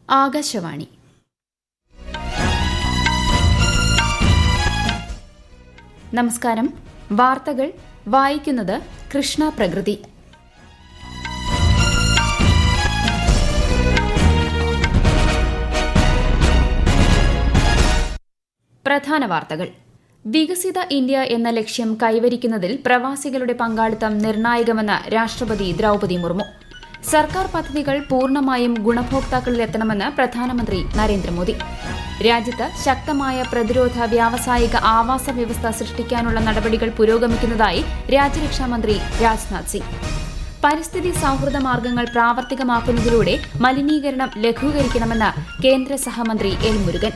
ആകാശവാണി. നമസ്കാരം. വാർത്തകൾ വായിക്കുന്നത് കൃഷ്ണ പ്രകൃതി. പ്രധാന വാർത്തകൾ. വികസിത ഇന്ത്യ എന്ന ലക്ഷ്യം കൈവരിക്കുന്നതിൽ പ്രവാസികളുടെ പങ്കാളിത്തം നിർണായകമെന്ന് രാഷ്ട്രപതി ദ്രൌപദി മുർമു. സർക്കാർ പദ്ധതികൾ പൂർണ്ണമായും ഗുണഭോക്താക്കളിലെത്തണമെന്ന് പ്രധാനമന്ത്രി നരേന്ദ്രമോദി. രാജ്യത്ത് ശക്തമായ പ്രതിരോധ വ്യാവസായിക ആവാസ വ്യവസ്ഥ സൃഷ്ടിക്കാനുള്ള നടപടികൾ പുരോഗമിക്കുന്നതായി രാജ്യരക്ഷാമന്ത്രി രാജ്നാഥ് സിംഗ്. പരിസ്ഥിതി സൌഹൃദ മാർഗ്ഗങ്ങൾ പ്രാവർത്തികമാക്കുന്നതിലൂടെ മലിനീകരണം ലഘൂകരിക്കണമെന്ന് കേന്ദ്ര സഹമന്ത്രി എൽ മുരുകൻ.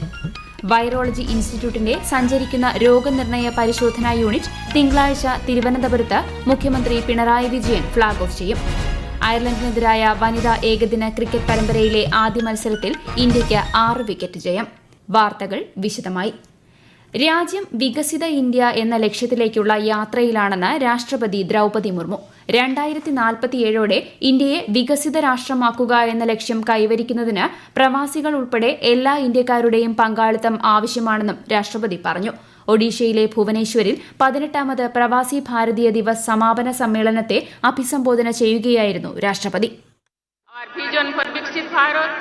വൈറോളജി ഇൻസ്റ്റിറ്റ്യൂട്ടിന്റെ സഞ്ചരിക്കുന്ന രോഗനിർണയ പരിശോധനാ യൂണിറ്റ് തിങ്കളാഴ്ച തിരുവനന്തപുരത്ത് മുഖ്യമന്ത്രി പിണറായി വിജയൻ ഫ്ളാഗ് ഓഫ് ചെയ്യും. അയർലൻഡിനെതിരായ വനിതാ ഏകദിന ക്രിക്കറ്റ് പരമ്പരയിലെ ആദ്യ മത്സരത്തിൽ ഇന്ത്യയ്ക്ക് 6 വിക്കറ്റ് ജയം. വാർത്തകൾ വിശദമായി. രാജ്യം വികസിത ഇന്ത്യ എന്ന ലക്ഷ്യത്തിലേക്കുള്ള യാത്രയിലാണെന്ന് രാഷ്ട്രപതി ദ്രൌപദി മുർമു. 2047 ഇന്ത്യയെ വികസിത രാഷ്ട്രമാക്കുക എന്ന ലക്ഷ്യം കൈവരിക്കുന്നതിന് പ്രവാസികൾ ഉൾപ്പെടെ എല്ലാ ഇന്ത്യക്കാരുടെയും പങ്കാളിത്തം ആവശ്യമാണെന്നും രാഷ്ട്രപതി പറഞ്ഞു. ഒഡീഷയിലെ ഭുവനേശ്വരിൽ 18ാമത് പ്രവാസി ഭാരതീയ ദിവസ് സമാപന സമ്മേളനത്തെ അഭിസംബോധന ചെയ്യുകയായിരുന്നു രാഷ്ട്രപതി. Our vision for Viksit Bharat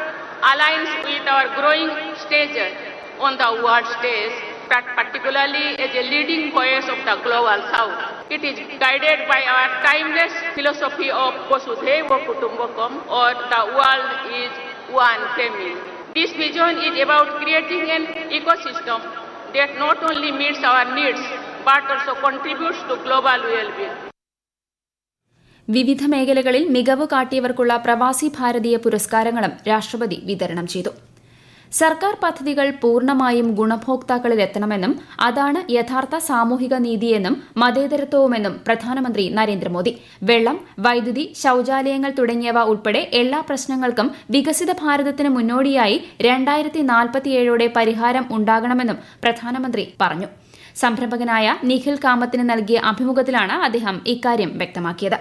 aligns with our growing stature on the world stage, particularly as a leading voice of the global south. It is guided by our timeless philosophy of Vasudhaiva Kutumbakam, or the world is one family. This vision is about creating an ecosystem that not only meets our needs but also contributes to global well-being. വിവിധ മേഖലകളിൽ മികവ് കാട്ടിയവർക്കുള്ള പ്രവാസി ഭാരതീയ പുരസ്കാരങ്ങളും രാഷ്ട്രപതി വിതരണം ചെയ്തു. സർക്കാർ പദ്ധതികൾ പൂർണ്ണമായും ഗുണഭോക്താക്കളിലെത്തണമെന്നും അതാണ് യഥാർത്ഥ സാമൂഹിക നീതിയെന്നും മതേതരത്വവുമെന്നും പ്രധാനമന്ത്രി നരേന്ദ്രമോദി. വെള്ളം, വൈദ്യുതി, ശൌചാലയങ്ങൾ തുടങ്ങിയവ ഉൾപ്പെടെ എല്ലാ പ്രശ്നങ്ങൾക്കും വികസിത ഭാരതത്തിന് മുന്നോടിയായി 2047 പരിഹാരം ഉണ്ടാകണമെന്നും പ്രധാനമന്ത്രി പറഞ്ഞു. സംരംഭകനായ നിഖിൽ കാമത്തിന് നൽകിയ അഭിമുഖത്തിലാണ് അദ്ദേഹം ഇക്കാര്യം വ്യക്തമാക്കിയത്.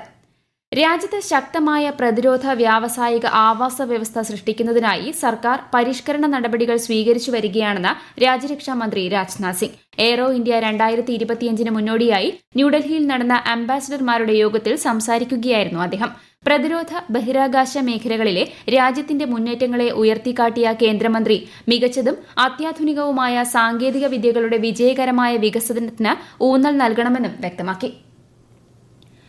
രാജ്യത്ത് ശക്തമായ പ്രതിരോധ വ്യാവസായിക ആവാസ വ്യവസ്ഥ സൃഷ്ടിക്കുന്നതിനായി സർക്കാർ പരിഷ്കരണ നടപടികൾ സ്വീകരിച്ചു വരികയാണെന്ന് രാജ്യരക്ഷാമന്ത്രി രാജ്നാഥ് സിംഗ്. എയ്റോ ഇന്ത്യ 2025 മുന്നോടിയായി ന്യൂഡൽഹിയിൽ നടന്ന അംബാസിഡർമാരുടെ യോഗത്തിൽ സംസാരിക്കുകയായിരുന്നു അദ്ദേഹം. പ്രതിരോധ, ബഹിരാകാശ മേഖലകളിലെ രാജ്യത്തിന്റെ മുന്നേറ്റങ്ങളെ ഉയർത്തിക്കാട്ടിയ കേന്ദ്രമന്ത്രി മികച്ചതും അത്യാധുനികവുമായ സാങ്കേതിക വിദ്യകളുടെ വിജയകരമായ വികസനത്തിന് ഊന്നൽ നൽകണമെന്നും വ്യക്തമാക്കി.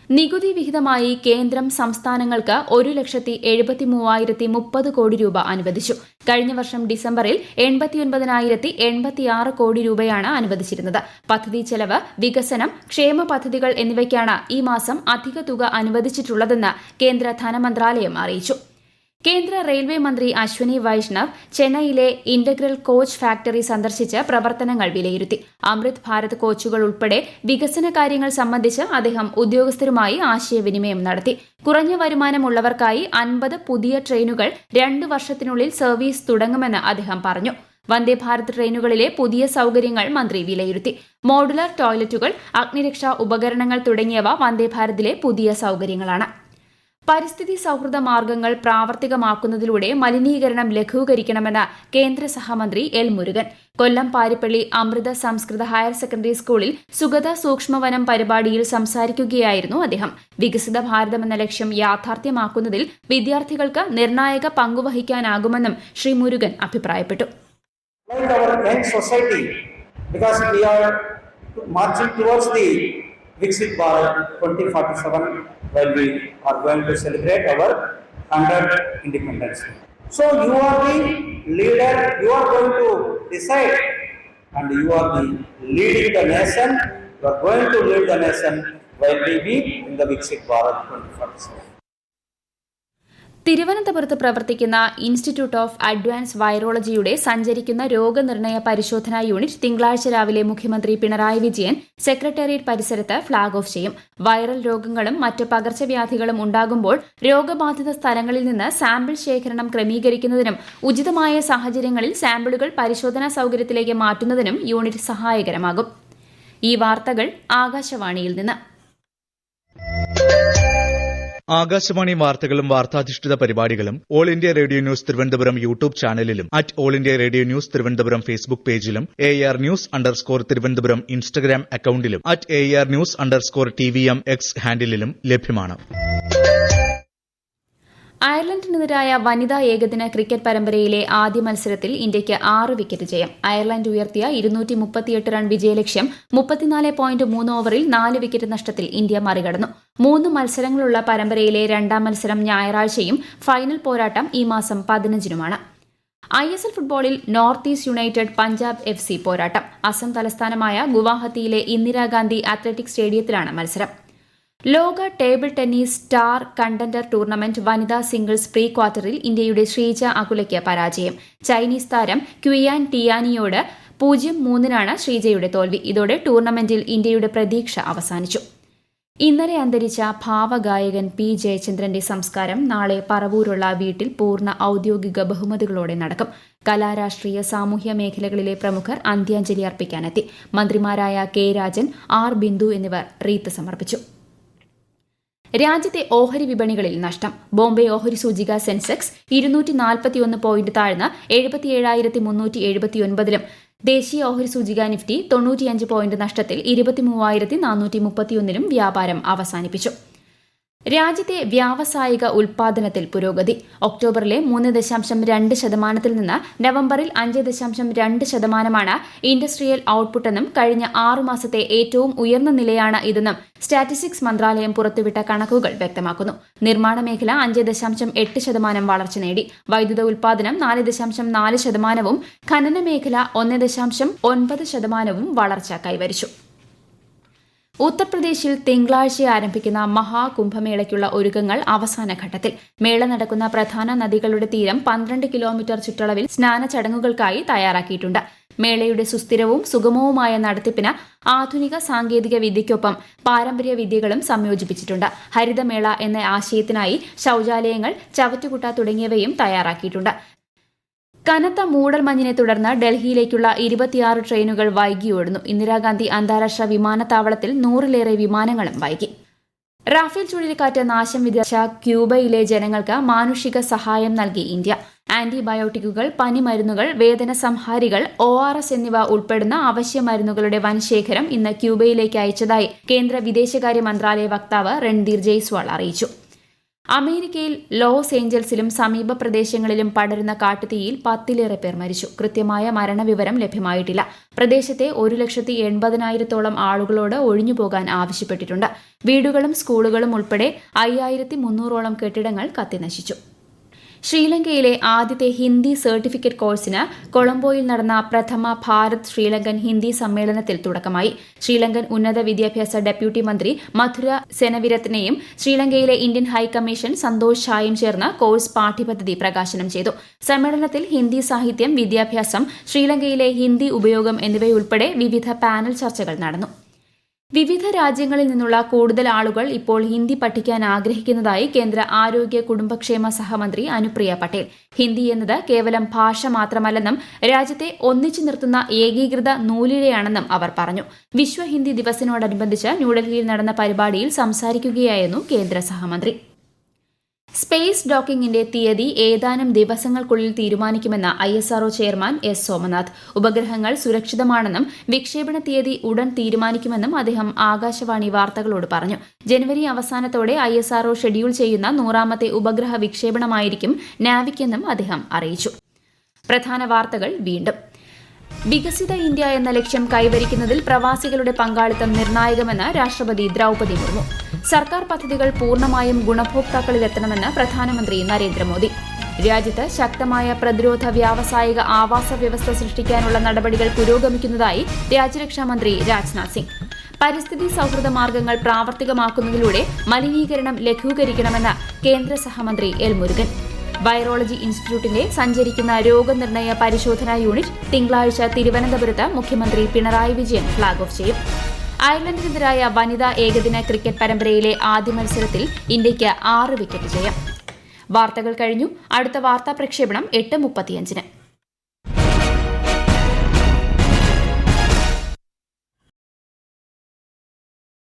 നികുതി വിഹിതമായി കേന്ദ്രം സംസ്ഥാനങ്ങൾക്ക് 1,73,030 കോടി രൂപ അനുവദിച്ചു. കഴിഞ്ഞ വർഷം ഡിസംബറിൽ 89,086 കോടി രൂപയാണ് അനുവദിച്ചിരുന്നത്. പദ്ധതി ചെലവ്, വികസനം, ക്ഷേമ പദ്ധതികൾ എന്നിവയ്ക്കാണ് ഈ മാസം അധിക തുക അനുവദിച്ചിട്ടുള്ളതെന്ന് കേന്ദ്ര ധനമന്ത്രാലയം അറിയിച്ചു. കേന്ദ്ര റെയിൽവേ മന്ത്രി അശ്വനി വൈഷ്ണവ് ചെന്നൈയിലെ ഇന്റഗ്രൽ കോച്ച് ഫാക്ടറി സന്ദർശിച്ച് പ്രവർത്തനങ്ങൾ വിലയിരുത്തി. അമൃത് ഭാരത് കോച്ചുകൾ ഉൾപ്പെടെ വികസന കാര്യങ്ങൾ സംബന്ധിച്ച് അദ്ദേഹം ഉദ്യോഗസ്ഥരുമായി ആശയവിനിമയം നടത്തി. കുറഞ്ഞ വരുമാനമുള്ളവർക്കായി 50 പുതിയ ട്രെയിനുകൾ 2 വർഷത്തിനുള്ളിൽ സർവീസ് തുടങ്ങുമെന്ന് അദ്ദേഹം പറഞ്ഞു. വന്ദേ ഭാരത് ട്രെയിനുകളിലെ പുതിയ സൌകര്യങ്ങൾ മന്ത്രി വിലയിരുത്തി. മോഡുലർ ടോയ്ലറ്റുകൾ, അഗ്നിരക്ഷാ ഉപകരണങ്ങൾ തുടങ്ങിയവ വന്ദേ ഭാരതിലെ പുതിയ സൌകര്യങ്ങളാണ്. പരിസ്ഥിതി സൌഹൃദ മാർഗ്ഗങ്ങൾ പ്രാവർത്തികമാക്കുന്നതിലൂടെ മലിനീകരണം ലഘൂകരിക്കണമെന്ന് കേന്ദ്ര സഹമന്ത്രി എൽ മുരുകൻ. കൊല്ലം പാരിപ്പള്ളി അമൃത സംസ്കൃത ഹയർ സെക്കൻഡറി സ്കൂളിൽ സുഗത സൂക്ഷ്മവനം പരിപാടിയിൽ സംസാരിക്കുകയായിരുന്നു അദ്ദേഹം. വികസിത ഭാരതമെന്ന ലക്ഷ്യം യാഥാർത്ഥ്യമാക്കുന്നതിൽ വിദ്യാർത്ഥികൾക്ക് നിർണായക പങ്കുവഹിക്കാനാകുമെന്നും ശ്രീ മുരുകൻ അഭിപ്രായപ്പെട്ടു. Viksit Bharat 2047, while we are going to celebrate our 100th independence. So you are the leader, you are going to decide, and you are the leading the nation, you are going to lead the nation while we be in the Viksit Bharat 2047. തിരുവനന്തപുരത്ത് പ്രവർത്തിക്കുന്ന institute of advance വൈറോളജിയുടെ സഞ്ചരിക്കുന്ന രോഗനിർണയ പരിശോധനാ unit തിങ്കളാഴ്ച രാവിലെ മുഖ്യമന്ത്രി Pinarayi Vijayan secretariat പരിസരത്ത് flag off ചെയ്യും. വൈറൽ രോഗങ്ങളും മറ്റ് പകർച്ചവ്യാധികളും ഉണ്ടാകുമ്പോൾ രോഗബാധിത സ്ഥലങ്ങളിൽ നിന്ന് സാമ്പിൾ ശേഖരണം ക്രമീകരിക്കുന്നതിനും ഉചിതമായ സാഹചര്യങ്ങളിൽ സാമ്പിളുകൾ പരിശോധനാ സൌകര്യത്തിലേക്ക് മാറ്റുന്നതിനും യൂണിറ്റ് സഹായകരമാകും. ഈ വാർത്തകൾ ആകാശവാണിയിൽ നിന്ന്. ആകാശവാണി വാർത്തകളും വാർത്താധിഷ്ഠിത പരിപാടികളും all India radio news Thiruvananthapuram YouTube ചാനലിലും @all India radio news Thiruvananthapuram Facebook പേജിലും AR News_ തിരുവനന്തപുരം ഇൻസ്റ്റഗ്രാം അക്കൌണ്ടിലും @AR News_TVM X ഹാൻഡിലും ലഭ്യമാണ്. അയർലൻഡിനെതിരായ വനിതാ ഏകദിന ക്രിക്കറ്റ് പരമ്പരയിലെ ആദ്യ മത്സരത്തിൽ ഇന്ത്യയ്ക്ക് 6 വിക്കറ്റ് ജയം. അയർലൻഡ് ഉയർത്തിയ 238 റൺ വിജയലക്ഷ്യം 34.3 ഓവറിൽ 4 വിക്കറ്റ് നഷ്ടത്തിൽ ഇന്ത്യ മറികടന്നു. 3 മത്സരങ്ങളുള്ള പരമ്പരയിലെ രണ്ടാം മത്സരം ഞായറാഴ്ചയും ഫൈനൽ പോരാട്ടം ഈ മാസം 15-നുമാണ്. ISL ഫുട്ബോളിൽ north east United Punjab FC പോരാട്ടം. അസം തലസ്ഥാനമായ ഗുവാഹത്തിയിലെ ഇന്ദിരാഗാന്ധി അത്ലറ്റിക് സ്റ്റേഡിയത്തിലാണ് മത്സരം. ലോക table tennis star contender tournament വനിതാ സിംഗിൾസ് പ്രീ ക്വാർട്ടറിൽ ഇന്ത്യയുടെ ശ്രീജ അകുലയ്ക്ക് പരാജയം. ചൈനീസ് താരം ക്വിയാൻ ടിയാനിയോട് 0-3 ശ്രീജയുടെ തോൽവി. ഇതോടെ ടൂർണമെന്റിൽ ഇന്ത്യയുടെ പ്രതീക്ഷ അവസാനിച്ചു. ഇന്നലെ അന്തരിച്ച ഭാവഗായകൻ P. ജയചന്ദ്രന്റെ സംസ്കാരം നാളെ പറവൂരുള്ള വീട്ടിൽ പൂർണ്ണ ഔദ്യോഗിക ബഹുമതികളോടെ നടക്കും. കലാ, രാഷ്ട്രീയ, സാമൂഹ്യ മേഖലകളിലെ പ്രമുഖർ അന്ത്യാഞ്ജലി അർപ്പിക്കാനെത്തി. മന്ത്രിമാരായ K. രാജൻ, R. ബിന്ദു എന്നിവർ റീത്ത് സമർപ്പിച്ചു. രാജ്യത്തെ ഓഹരി വിപണികളിൽ നഷ്ടം. ബോംബെ ഓഹരി സൂചിക സെൻസെക്സ് 241 പോയിന്റ് താഴ്ന്ന് 77,379-ലും ദേശീയ ഓഹരി സൂചിക നിഫ്റ്റി 95 പോയിന്റ് നഷ്ടത്തിൽ 23,431-ലും വ്യാപാരം അവസാനിപ്പിച്ചു. രാജ്യത്തെ വ്യാവസായിക ഉൽപാദനത്തിൽ പുരോഗതി. ഒക്ടോബറിലെ 3.2% നിന്ന് നവംബറിൽ 5.2% ഇൻഡസ്ട്രിയൽ ഔട്ട്പുട്ടെന്നും കഴിഞ്ഞ 6 മാസത്തെ ഏറ്റവും ഉയർന്ന നിലയാണ് ഇതെന്നും സ്റ്റാറ്റിസ്റ്റിക്സ് മന്ത്രാലയം പുറത്തുവിട്ട കണക്കുകൾ വ്യക്തമാക്കുന്നു. നിർമ്മാണ മേഖല 5.8% വളർച്ച നേടി. വൈദ്യുത ഉൽപാദനം 4.4%-വും ഖനന മേഖല 1.9%-വും വളർച്ച കൈവരിച്ചു. ഉത്തർപ്രദേശിൽ തിങ്കളാഴ്ച ആരംഭിക്കുന്ന മഹാകുംഭമേളയ്ക്കുള്ള ഒരുക്കങ്ങൾ അവസാന ഘട്ടത്തിൽ. മേള നടക്കുന്ന പ്രധാന നദികളുടെ തീരം 12 കിലോമീറ്റർ ചുറ്റളവിൽ സ്നാന ചടങ്ങുകൾക്കായി തയ്യാറാക്കിയിട്ടുണ്ട്. മേളയുടെ സുസ്ഥിരവും സുഗമവുമായ നടത്തിപ്പിന് ആധുനിക സാങ്കേതിക വിദ്യയ്ക്കൊപ്പം പാരമ്പര്യ വിദ്യകളും സംയോജിപ്പിച്ചിട്ടുണ്ട്. ഹരിതമേള എന്ന ആശയത്തിനായി ശൌചാലയങ്ങൾ, ചവറ്റുകുട്ട തുടങ്ങിയവയും തയ്യാറാക്കിയിട്ടുണ്ട്. കനത്ത മൂടൽമഞ്ഞിനെ തുടർന്ന് ഡൽഹിയിലേക്കുള്ള 26 ട്രെയിനുകൾ വൈകി ഓടുന്നു. ഇന്ദിരാഗാന്ധി അന്താരാഷ്ട്ര വിമാനത്താവളത്തിൽ 100-ലേറെ വിമാനങ്ങളും വൈകി. റാഫേൽ ചുഴലിക്കാറ്റ് നാശം വിതച്ച ക്യൂബയിലെ ജനങ്ങൾക്ക് മാനുഷിക സഹായം നൽകി ഇന്ത്യ. ആന്റിബയോട്ടിക്കുകൾ, പനിമരുന്നുകൾ, വേദന സംഹാരികൾ, ORS എന്നിവ ഉൾപ്പെടുന്ന അവശ്യ മരുന്നുകളുടെ വൻശേഖരം ഇന്ന് ക്യൂബയിലേക്ക് അയച്ചതായി കേന്ദ്ര വിദേശകാര്യ മന്ത്രാലയ വക്താവ് രൺധീർ ജയ്സ്വാൾ അറിയിച്ചു. അമേരിക്കയിൽ ലോസ് ഏഞ്ചൽസിലും സമീപ പ്രദേശങ്ങളിലും പടരുന്ന കാട്ടുതീയിൽ 10-ലേറെ പേർ മരിച്ചു. കൃത്യമായ മരണവിവരം ലഭ്യമായിട്ടില്ല. പ്രദേശത്തെ 1,80,000-ഓളം ആളുകളോട് ഒഴിഞ്ഞുപോകാൻ ആവശ്യപ്പെട്ടിട്ടുണ്ട്. വീടുകളും സ്കൂളുകളും ഉൾപ്പെടെ 5,300-ഓളം കെട്ടിടങ്ങൾ കത്തിനശിച്ചു. ശ്രീലങ്കയിലെ ആദ്യത്തെ ഹിന്ദി സർട്ടിഫിക്കറ്റ് കോഴ്സിന് കൊളംബോയിൽ നടന്ന പ്രഥമ ഭാരത് ശ്രീലങ്കൻ ഹിന്ദി സമ്മേളനത്തിൽ തുടക്കമായി. ശ്രീലങ്കൻ ഉന്നത വിദ്യാഭ്യാസ ഡെപ്യൂട്ടി മന്ത്രി മധുര സെനവിരത്നയും ശ്രീലങ്കയിലെ ഇന്ത്യൻ ഹൈക്കമ്മീഷൻ സന്തോഷ് ഷായും ചേർന്ന് കോഴ്സ് പാഠ്യപദ്ധതി പ്രകാശനം ചെയ്തു. സമ്മേളനത്തിൽ ഹിന്ദി സാഹിത്യം, വിദ്യാഭ്യാസം, ശ്രീലങ്കയിലെ ഹിന്ദി ഉപയോഗം എന്നിവയുൾപ്പെടെ വിവിധ പാനൽ ചർച്ചകൾ നടന്നു. വിവിധ രാജ്യങ്ങളിൽ നിന്നുള്ള കൂടുതൽ ആളുകൾ ഇപ്പോൾ ഹിന്ദി പഠിക്കാൻ ആഗ്രഹിക്കുന്നതായി കേന്ദ്ര ആരോഗ്യ കുടുംബക്ഷേമ സഹമന്ത്രി അനുപ്രിയ പട്ടേൽ. ഹിന്ദി എന്നത് കേവലം ഭാഷ മാത്രമല്ലെന്നും രാജ്യത്തെ ഒന്നിച്ചു നിർത്തുന്ന ഏകീകൃത നൂലിഴയാണെന്നും അവർ പറഞ്ഞു. വിശ്വ ഹിന്ദി ദിവസിനോടനുബന്ധിച്ച് ന്യൂഡൽഹിയിൽ നടന്ന പരിപാടിയിൽ സംസാരിക്കുകയായിരുന്നു കേന്ദ്ര സഹമന്ത്രി. സ്പേസ് ഡോക്കിംഗിന്റെ തീയതി ഏതാനും ദിവസങ്ങൾക്കുള്ളിൽ തീരുമാനിക്കുമെന്ന് ISRO ചെയർമാൻ S. സോമനാഥ്. ഉപഗ്രഹങ്ങൾ സുരക്ഷിതമാണെന്നും വിക്ഷേപണ തീയതി ഉടൻ തീരുമാനിക്കുമെന്നും അദ്ദേഹം ആകാശവാണി വാർത്തകളോട് പറഞ്ഞു. ജനുവരി അവസാനത്തോടെ ISRO ഷെഡ്യൂൾ ചെയ്യുന്ന 100ാമത്തെ ഉപഗ്രഹ വിക്ഷേപണമായിരിക്കും നാവിക്-എന്നും അദ്ദേഹം അറിയിച്ചു. പ്രധാന വാർത്തകൾ വീണ്ടും. വികസിത ഇന്ത്യ എന്ന ലക്ഷ്യം കൈവരിക്കുന്നതിൽ പ്രവാസികളുടെ പങ്കാളിത്തം നിർണായകമെന്ന് രാഷ്ട്രപതി ദ്രൌപദി മുർമു. സർക്കാർ പദ്ധതികൾ പൂർണ്ണമായും ഗുണഭോക്താക്കളിലെത്തണമെന്ന് പ്രധാനമന്ത്രി നരേന്ദ്രമോദി. രാജ്യത്ത് ശക്തമായ പ്രതിരോധ വ്യാവസായിക ആവാസ വ്യവസ്ഥ സൃഷ്ടിക്കാനുള്ള നടപടികൾ പുരോഗമിക്കുന്നതായി രാജ്യരക്ഷാമന്ത്രി രാജ്നാഥ് സിംഗ്. പരിസ്ഥിതി സൌഹൃദ മാർഗ്ഗങ്ങൾ പ്രാവർത്തികമാക്കുന്നതിലൂടെ മലിനീകരണം ലഘൂകരിക്കണമെന്ന് കേന്ദ്ര സഹമന്ത്രി എൽ മുരുകൻ. വൈറോളജി ഇൻസ്റ്റിറ്റ്യൂട്ടിന്റെ സഞ്ചരിക്കുന്ന രോഗനിർണയ പരിശോധനാ യൂണിറ്റ് തിങ്കളാഴ്ച തിരുവനന്തപുരത്ത് മുഖ്യമന്ത്രി പിണറായി വിജയൻ ഫ്ളാഗ് ഓഫ് ചെയ്യും. അയർലൻഡിനെതിരായ വനിതാ ഏകദിന ക്രിക്കറ്റ് പരമ്പരയിലെ ആദ്യ മത്സരത്തിൽ ഇന്ത്യയ്ക്ക് 6 വിക്കറ്റ് ജയം. വാർത്തകൾ കഴിഞ്ഞു. അടുത്ത വാർത്താ പ്രക്ഷേപണം 8:35-ന്.